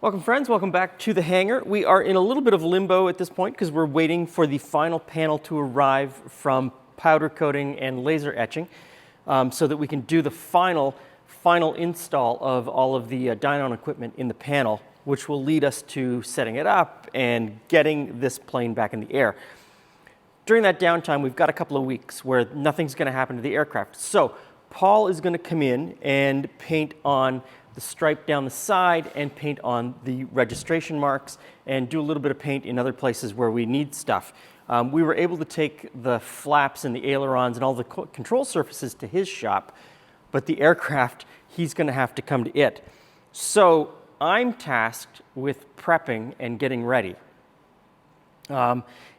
Welcome friends, welcome back to the hangar. We are in a little bit of limbo at this point because we're waiting for the final panel to arrive from powder coating and laser etching so that we can do the final install of all of the dyno equipment in the panel, which will lead us to setting it up and getting this plane back in the air. During that downtime, we've got a couple of weeks where nothing's going to happen to the aircraft. So Paul is going to come in and paint on the stripe down the side and paint on the registration marks and do a little bit of paint in other places where we need stuff. We were able to take the flaps and the ailerons and all the control surfaces to his shop, but the aircraft, he's going to have to come to it. So I'm tasked with prepping and getting ready.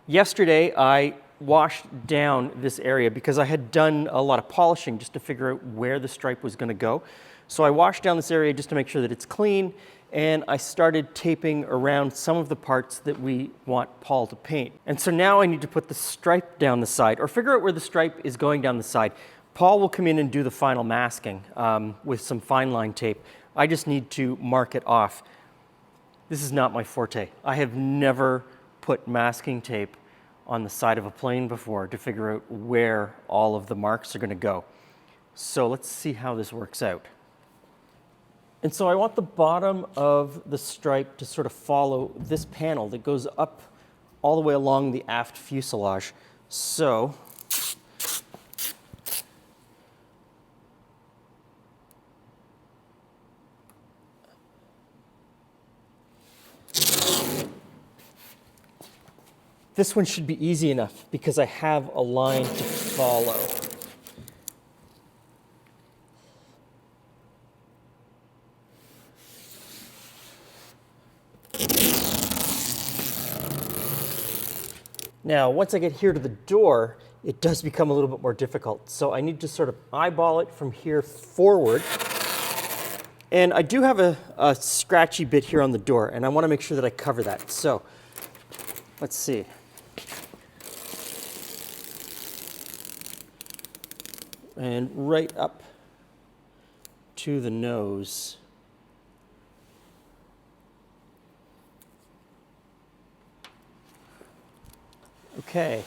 Yesterday, I washed down this area because I had done a lot of polishing just to figure out where the stripe was going to go. So I washed down this area just to make sure that it's clean, and I started taping around some of the parts that we want Paul to paint. And so now I need to put the stripe down the side, or figure out where the stripe is going down the side. Paul will come in and do the final masking with some fine line tape. I just need to mark it off. This is not my forte. I have never put masking tape on the side of a plane before to figure out where all of the marks are going to go. So let's see how this works out. And so I want the bottom of the stripe to sort of follow this panel that goes up all the way along the aft fuselage. So this one should be easy enough because I have a line to follow. Now, once I get here to the door, it does become a little bit more difficult. So I need to sort of eyeball it from here forward. And I do have a scratchy bit here on the door, and I want to make sure that I cover that. So let's see. And right up to the nose. Okay.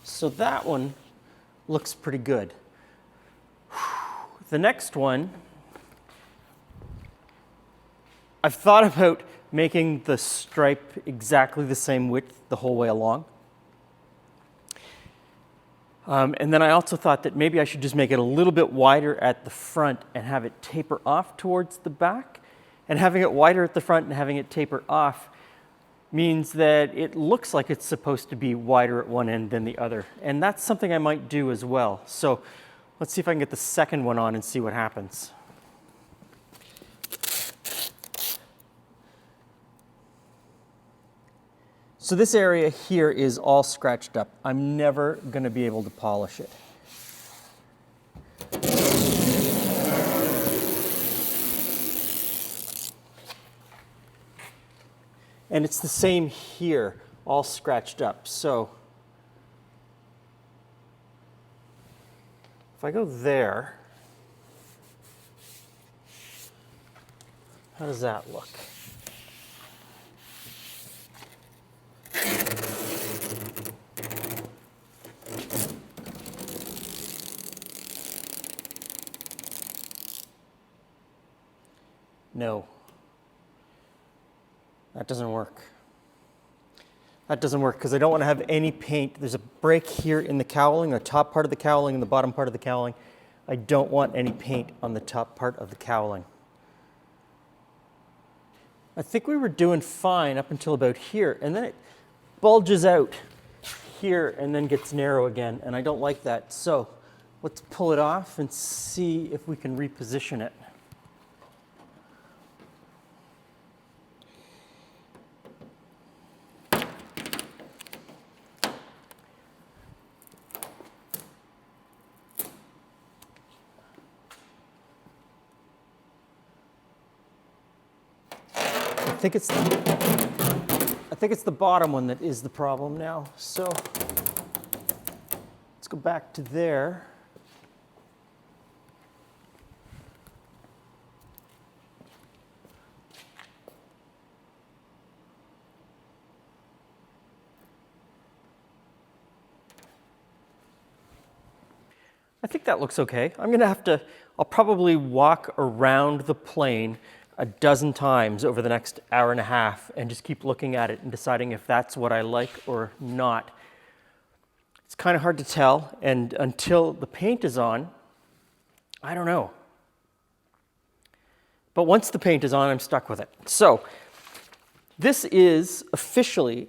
So that one looks pretty good. The next one, I've thought about making the stripe exactly the same width the whole way along. And then I also thought that maybe I should just make it a little bit wider at the front and have it taper off towards the back. And having it wider at the front and having it taper off means that it looks like it's supposed to be wider at one end than the other. And that's something I might do as well. So let's see if I can get the second one on and see what happens. So this area here is all scratched up. I'm never going to be able to polish it. And it's the same here, all scratched up. So if I go there, how does that look? No, that doesn't work. That doesn't work because I don't want to have any paint. There's a break here in the cowling, the top part of the cowling and the bottom part of the cowling. I don't want any paint on the top part of the cowling. I think we were doing fine up until about here, and then it bulges out here and then gets narrow again, and I don't like that. So let's pull it off and see if we can reposition it. I think it's the bottom one that is the problem now. So let's go back to there. I think that looks okay. I'll probably walk around the plane a dozen times over the next hour and a half and just keep looking at it and deciding if that's what I like or not. It's kind of hard to tell, and until the paint is on, I don't know. But once the paint is on, I'm stuck with it. So this is officially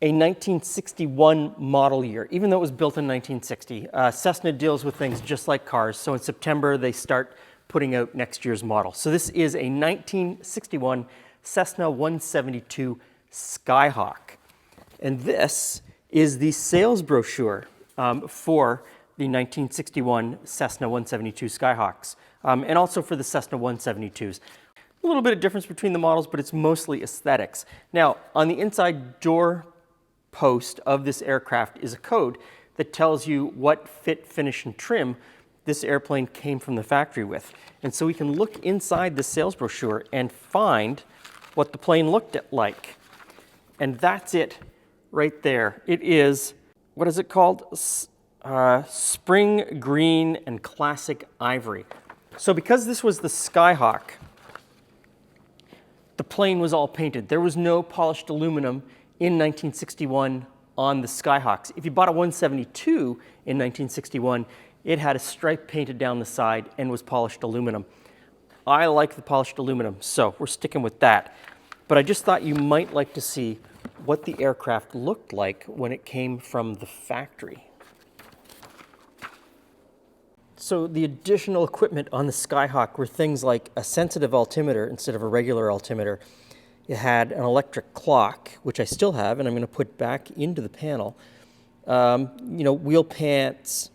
a 1961 model year, even though it was built in 1960. Cessna deals with things just like cars, so in September they start putting out next year's model. So this is a 1961 Cessna 172 Skyhawk. And this is the sales brochure for the 1961 Cessna 172 Skyhawks, and also for the Cessna 172s. A little bit of difference between the models, but it's mostly aesthetics. Now, on the inside door post of this aircraft is a code that tells you what fit, finish, and trim this airplane came from the factory with. And so we can look inside the sales brochure and find what the plane looked like. And that's it right there. It is, what is it called? Spring green and classic ivory. So because this was the Skyhawk, the plane was all painted. There was no polished aluminum in 1961 on the Skyhawks. If you bought a 172 in 1961, it had a stripe painted down the side and was polished aluminum. I like the polished aluminum, so we're sticking with that. But I just thought you might like to see what the aircraft looked like when it came from the factory. So the additional equipment on the Skyhawk were things like a sensitive altimeter instead of a regular altimeter. It had an electric clock, which I still have, and I'm going to put back into the panel. Wheel pants,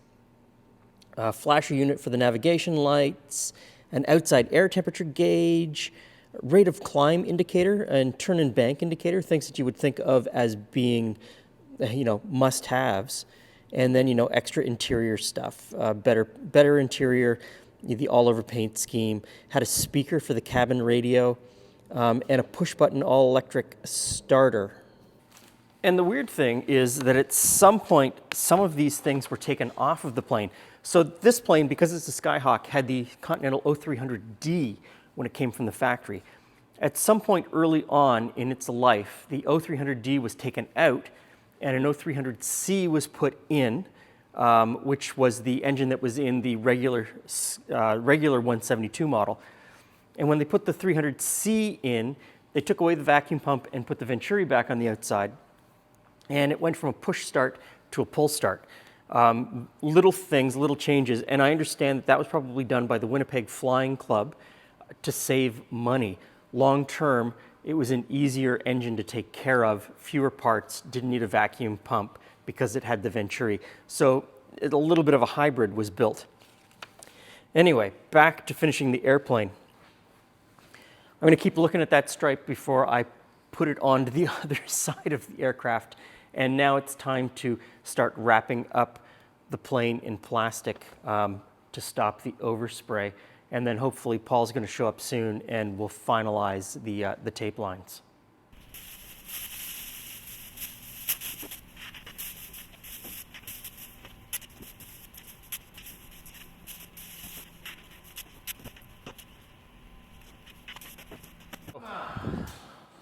a flasher unit for the navigation lights, an outside air temperature gauge, rate of climb indicator, and turn and bank indicator, things that you would think of as being, must-haves. And then, extra interior stuff, better interior, the all-over paint scheme, had a speaker for the cabin radio, and a push-button all-electric starter. And the weird thing is that at some point, some of these things were taken off of the plane. So this plane, because it's a Skyhawk, had the Continental 0300D when it came from the factory. At some point early on in its life, the 0300D was taken out, and an 0300C was put in, which was the engine that was in the regular 172 model. And when they put the 300C in, they took away the vacuum pump and put the Venturi back on the outside. And it went from a push start to a pull start. Little things, little changes. And I understand that that was probably done by the Winnipeg Flying Club to save money. Long term, it was an easier engine to take care of, fewer parts, didn't need a vacuum pump because it had the Venturi. So a little bit of a hybrid was built. Anyway, back to finishing the airplane. I'm going to keep looking at that stripe before I put it onto the other side of the aircraft. And now it's time to start wrapping up the plane in plastic to stop the overspray. And then hopefully Paul's going to show up soon and we'll finalize the tape lines.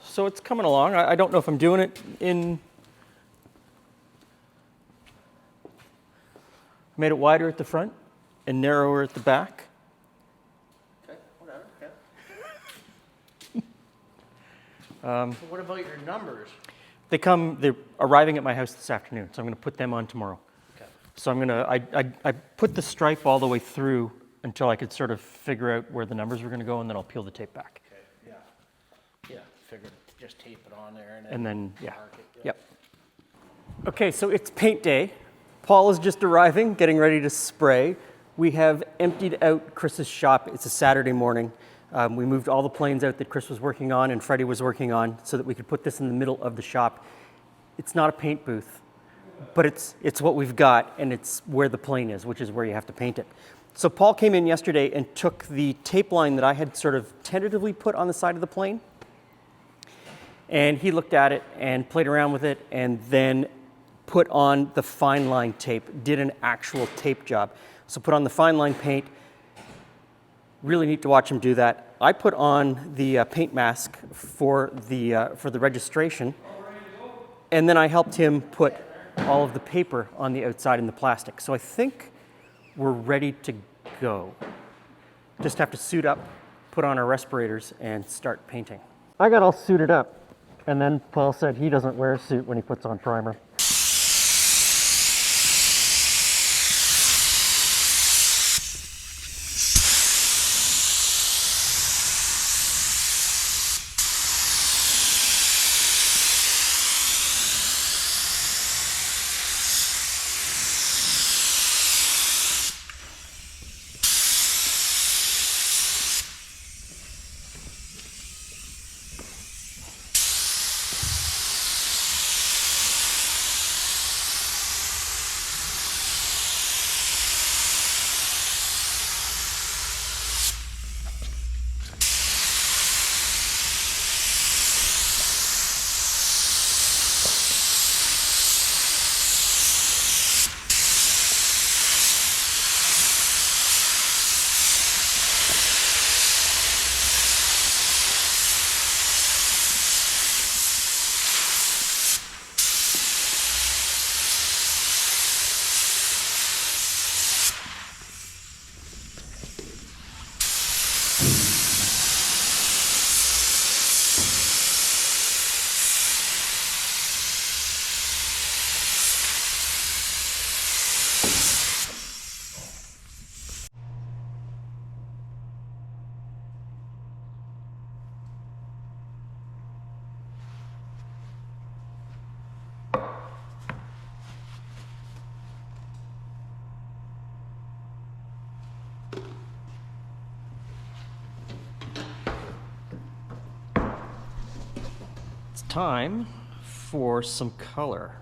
So it's coming along. I don't know if I'm doing it in... Made it wider at the front and narrower at the back. Okay, whatever, okay. So what about your numbers? They're arriving at my house this afternoon, so I'm going to put them on tomorrow. Okay. So I put the stripe all the way through until I could sort of figure out where the numbers were going to go, and then I'll peel the tape back. Okay, yeah. Yeah, figured just tape it on there And then, yeah. mark it. Yeah. Yep. Okay, so it's paint day. Paul is just arriving, getting ready to spray. We have emptied out Chris's shop. It's a Saturday morning. We moved all the planes out that Chris was working on and Freddie was working on so that we could put this in the middle of the shop. It's not a paint booth, but it's what we've got, and it's where the plane is, which is where you have to paint it. So Paul came in yesterday and took the tape line that I had sort of tentatively put on the side of the plane, and he looked at it and played around with it and then put on the fine line tape, did an actual tape job. So put on the fine line paint. Really neat to watch him do that. I put on the paint mask for the registration, and then I helped him put all of the paper on the outside in the plastic. So I think we're ready to go. Just have to suit up, put on our respirators, and start painting. I got all suited up, and then Paul said he doesn't wear a suit when he puts on primer. Time for some color.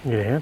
Yeah.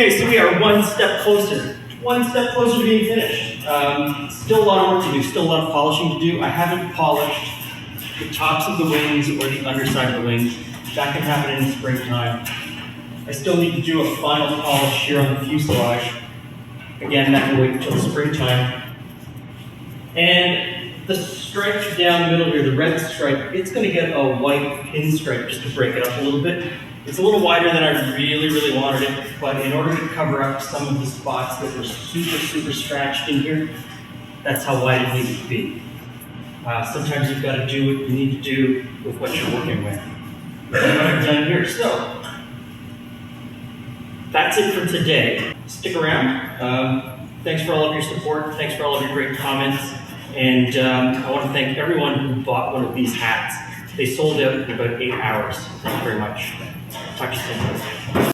Okay, so we are one step closer to being finished. Still a lot of work to do, still a lot of polishing to do. I haven't polished the tops of the wings or the underside of the wings. That can happen in the springtime. I still need to do a final polish here on the fuselage. Again, that can wait until springtime. And the stripe down the middle here, the red stripe, it's going to get a white pinstripe just to break it up a little bit. It's a little wider than I really wanted it, but in order to cover up some of the spots that were super scratched in here, that's how wide it needed to be. Sometimes you've got to do what you need to do with what you're working with. That's what I've done here. So, that's it for today. Stick around. Thanks for all of your support. Thanks for all of your great comments. And I want to thank everyone who bought one of these hats. They sold out in about 8 hours. Thank you very much. Talk to you soon.